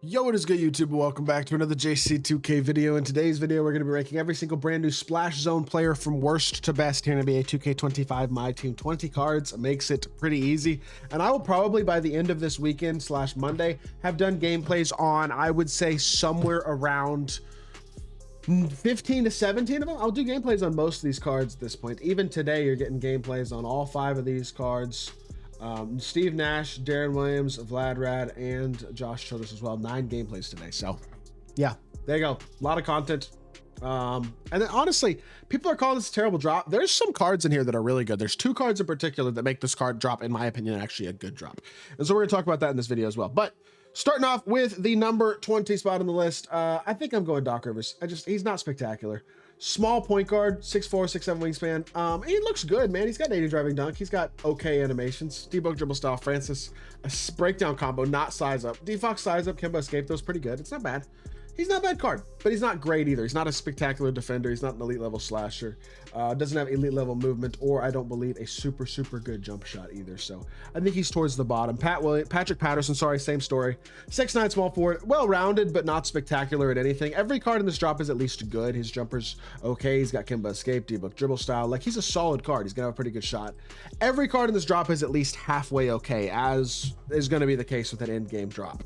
Yo, what is good, YouTube? Welcome back to another JC2K video. In today's video, we're going to be ranking every single brand new Splash Zone player from worst to best here in NBA 2K25 MyTEAM. 20 cards makes it pretty easy. And I will probably, by the end of this weekend / Monday, have done gameplays on, I would say, somewhere around 15 to 17 of them. I'll do gameplays on most of these cards at this point. Even today, you're getting gameplays on all 5 of these cards. Steve Nash, Darren Williams, Vlad Rad, and Josh Childress as well. 9 gameplays today. So yeah, there you go. A lot of content. And then honestly, people are calling this a terrible drop. There's some cards in here that are really good. There's 2 cards in particular that make this card drop, in my opinion, actually a good drop. And so we're gonna talk about that in this video as well. But starting off with the number 20 spot on the list, I think I'm going Doc Rivers. He's not spectacular. Small point guard, 6'4", 6'7" wingspan. He looks good, man. He's got 80 driving dunk. He's got okay animations. D-Book dribble style, Francis, a breakdown combo, not size up. D-Fox size up, Kemba escape, those pretty good. It's not bad. He's not a bad card, but he's not great either. He's not a spectacular defender. He's not an elite level slasher. Doesn't have elite level movement, or I don't believe a super good jump shot either. So I think he's towards the bottom. Patrick Patterson, sorry, same story. 6'9", small forward, well-rounded, but not spectacular at anything. Every card in this drop is at least good. His jumper's okay. He's got Kemba escape, D-Book dribble style. Like, he's a solid card. He's gonna have a pretty good shot. Every card in this drop is at least halfway okay, as is gonna be the case with an end game drop.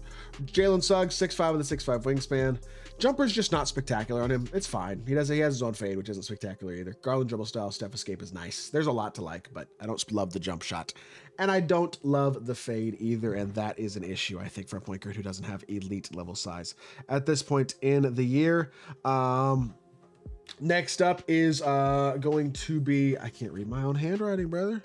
Jalen Suggs, 6'5" with a 6'5" wingspan. Jumper's just not spectacular on him. It's fine. He has his own fade, which isn't spectacular either. Garland dribble style, step escape is nice. There's a lot to like, but I don't love the jump shot. And I don't love the fade either, and that is an issue, I think, for a point guard who doesn't have elite level size at this point in the year. Next up is going to be, I can't read my own handwriting, brother.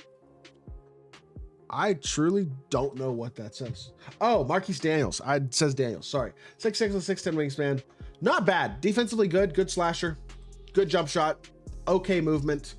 I truly don't know what that says. Oh, Marquise Daniels. It says Daniels, sorry. 6'6" with 6'10" wingspan. Not bad. Defensively good slasher, good jump shot, okay movement.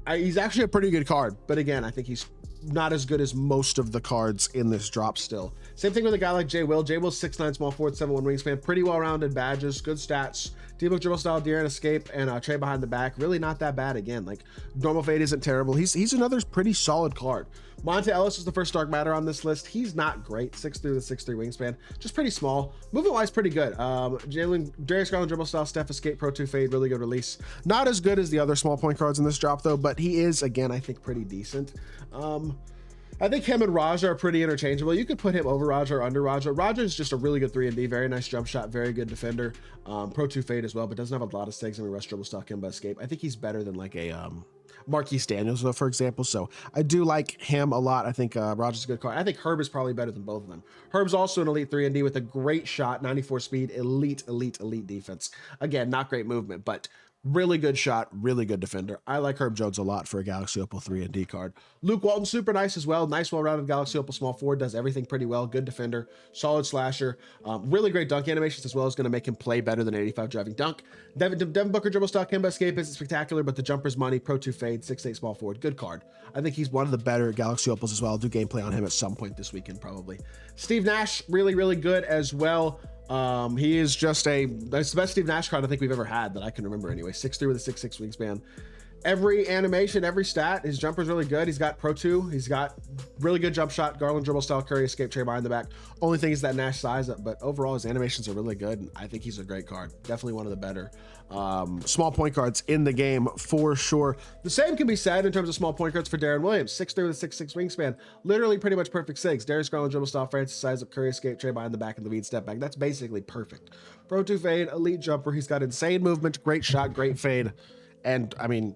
He's actually a pretty good card, but again, I think he's not as good as most of the cards in this drop still. Same thing with a guy like Jay Will. Jay Will's 6'9", small forward, 7'1" wingspan, pretty well-rounded badges, good stats. D-Book dribble style, De'Aaron escape, and Trey behind the back. Really not that bad again. Like, normal fade isn't terrible. He's another pretty solid card. Monte Ellis is the first dark matter on this list. He's not great. 6'3" with 6'3" wingspan, just pretty small. Movement wise, pretty good. Darius Garland dribble style, step escape, Pro 2 fade, really good release. Not as good as the other small point cards in this drop though, but he is, again, I think pretty decent. I think him and Raja are pretty interchangeable. You could put him over Raja or under Raja. Raja is just a really good 3-and-D, very nice jump shot, very good defender. Pro 2 fade as well, but doesn't have a lot of stakes. I mean, rush dribble style, Kemba escape. I think he's better than like a Marquise Daniels, for example. So I do like him a lot. I think Raja's a good card. I think Herb is probably better than both of them. Herb's also an elite 3-and-D with a great shot, 94 speed, elite defense. Again, not great movement, but really good shot, really good defender. I like Herb Jones a lot for a Galaxy Opal 3-and-D card. Luke Walton, super nice as well. Nice, well-rounded Galaxy Opal small forward. Does everything pretty well. Good defender, solid slasher. Really great dunk animations as well. Is going to make him play better than 85 driving dunk. Devin Booker dribble style, Kemba escape isn't spectacular, but the jumper's money. Pro 2 fade, 6'8" small forward. Good card. I think he's one of the better Galaxy Opals as well. I'll do gameplay on him at some point this weekend probably. Steve Nash, really good as well. He is just that's the best Steve Nash card I think we've ever had that I can remember anyway. 6'3" with a 6'6" wingspan. Every animation, every stat, his jumper's really good. He's got Pro 2. He's got really good jump shot, Garland dribble style, Curry escape, Trey behind the back. Only thing is that Nash size up, but overall his animations are really good. And I think he's a great card. Definitely one of the better small point guards in the game for sure. The same can be said in terms of small point guards for Darren Williams. 6'3" with a 6'6" wingspan. Literally pretty much perfect sigs. Darius Garland dribble style, Francis size up, Curry escape, Trey behind the back, and Levine step back. That's basically perfect. Pro 2 fade, elite jumper. He's got insane movement, great shot, great fade. And I mean,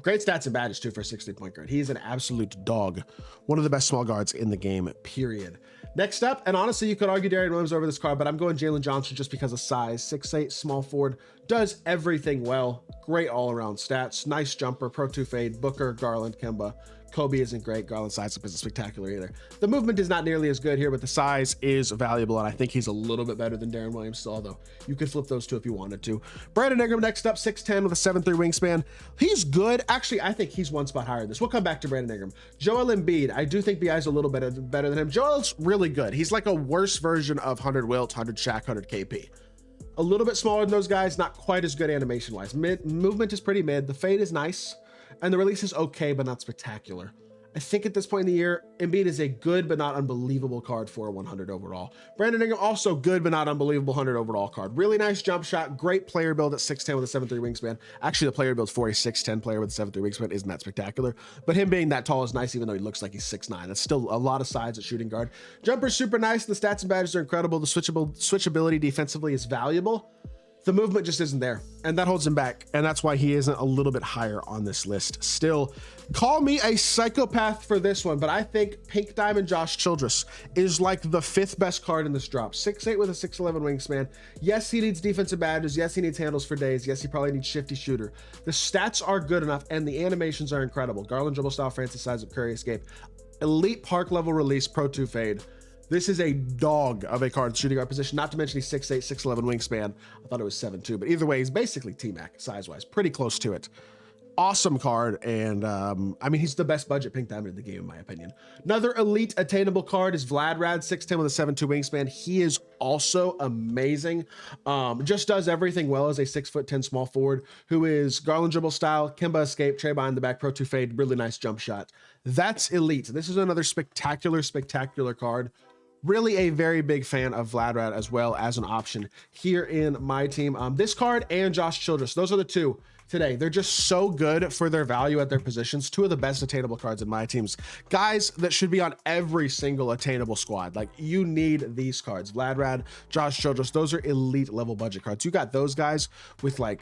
great stats and badges too for a 6'3" point guard. He's an absolute dog. One of the best small guards in the game, period. Next up, and honestly, you could argue Darren Williams over this card, but I'm going Jalen Johnson just because of size. 6'8", small forward, does everything well. Great all-around stats. Nice jumper, Pro 2 fade, Booker, Garland, Kemba. Kobe isn't great. Garland size up isn't spectacular either. The movement is not nearly as good here, but the size is valuable, and I think he's a little bit better than Darren Williams still, although you could flip those two if you wanted to. Brandon Ingram next up, 6'10" with a 7'3" wingspan. He's good. Actually, I think he's one spot higher than this. We'll come back to Brandon Ingram. Joel Embiid, I do think BI's a little bit better than him. Joel's really good. He's like a worse version of 100 Wilt, 100 Shaq, 100 KP. A little bit smaller than those guys, not quite as good animation-wise. Movement is pretty mid. The fade is nice, and the release is okay, but not spectacular. I think at this point in the year, Embiid is a good but not unbelievable card for a 100 overall. Brandon Ingram, also good but not unbelievable 100 overall card. Really nice jump shot, great player build at 6'10 with a 7'3 wingspan. Actually, the player build for a 6'10 player with a 7'3 wingspan isn't that spectacular, but him being that tall is nice, even though he looks like he's 6'9. That's still a lot of size at shooting guard. Jumper's super nice. The stats and badges are incredible. The switchability defensively is valuable. The movement just isn't there, and that holds him back, and that's why he isn't a little bit higher on this list. Still, call me a psychopath for this one, but I think Pink Diamond Josh Childress is like the 5th best card in this drop. 6'8 with a 6'11 wingspan. Yes, he needs defensive badges. Yes, he needs handles for days. Yes, he probably needs shifty shooter. The stats are good enough, and the animations are incredible. Garland dribble style, Francis size up, Curry escape. Elite park level release, Pro 2 fade. This is a dog of a card shooting guard position, not to mention he's 6'8", 6'11 wingspan. I thought it was 7'2", but either way, he's basically T-Mac size-wise, pretty close to it. Awesome card, and I mean, he's the best budget Pink Diamond in the game, in my opinion. Another elite attainable card is Vlad Rad, 6'10 with a 7'2 wingspan. He is also amazing. Just does everything well as a 6'10" small forward who is Garland dribble style, Kemba escape, Trey behind the back, Pro 2 fade, really nice jump shot. That's elite. This is another spectacular card. Really a very big fan of Vlad Rad as well as an option here in my team. This card and Josh Childress, those are the two today. They're just so good for their value at their positions. Two of the best attainable cards in my teams. Guys that should be on every single attainable squad. Like, you need these cards. Vlad Rad, Josh Childress, those are elite level budget cards. You got those guys with like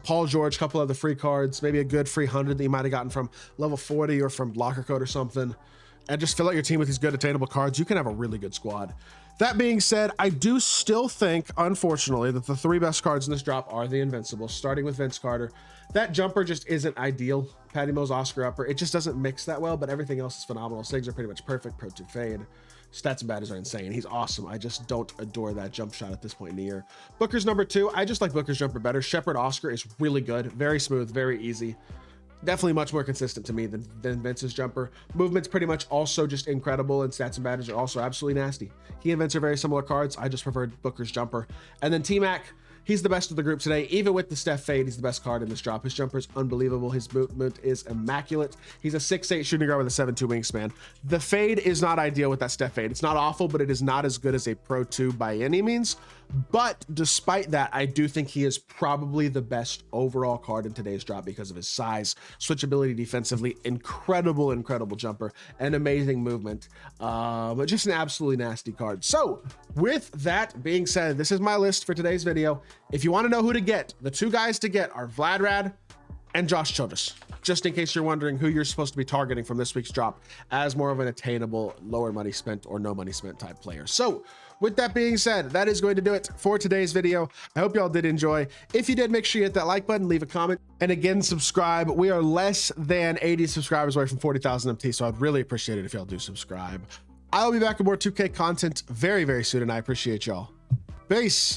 Paul George, a couple of the free cards, maybe a good free 100 that you might have gotten from level 40 or from Locker Code or something, and just fill out your team with these good attainable cards. You can have a really good squad. That being said, I do still think, unfortunately, that the 3 best cards in this drop are the Invincibles, starting with Vince Carter. That jumper just isn't ideal. Patty Mills, Oscar upper, it just doesn't mix that well, but everything else is phenomenal. Sigs are pretty much perfect. Pro 2 fade. Stats and badges are insane. He's awesome. I just don't adore that jump shot at this point in the year. Booker's number 2. I just like Booker's jumper better. Shepard Oscar is really good. Very smooth, very easy. Definitely much more consistent to me than Vince's jumper. Movement's pretty much also just incredible, and stats and badges are also absolutely nasty. He and Vince are very similar cards. I just preferred Booker's jumper. And then T-Mac, he's the best of the group today. Even with the Steph fade, he's the best card in this drop. His jumper is unbelievable. His movement is immaculate. He's a 6'8 shooting guard with a 7'2 wingspan. The fade is not ideal with that Steph fade. It's not awful, but it is not as good as a Pro 2 by any means. But despite that, I do think he is probably the best overall card in today's drop because of his size, switchability defensively, incredible jumper, and amazing movement. But just an absolutely nasty card. So with that being said, this is my list for today's video. If you want to know who to get, the 2 guys to get are Vlad Rad and Josh Childress, just in case you're wondering who you're supposed to be targeting from this week's drop as more of an attainable, lower money spent or no money spent type player. So with that being said, that is going to do it for today's video. I hope y'all did enjoy. If you did, make sure you hit that like button, leave a comment, and again, subscribe. We are less than 80 subscribers away from 40,000 MT, so I'd really appreciate it if y'all do subscribe. I'll be back with more 2K content very, very soon, and I appreciate y'all. Peace.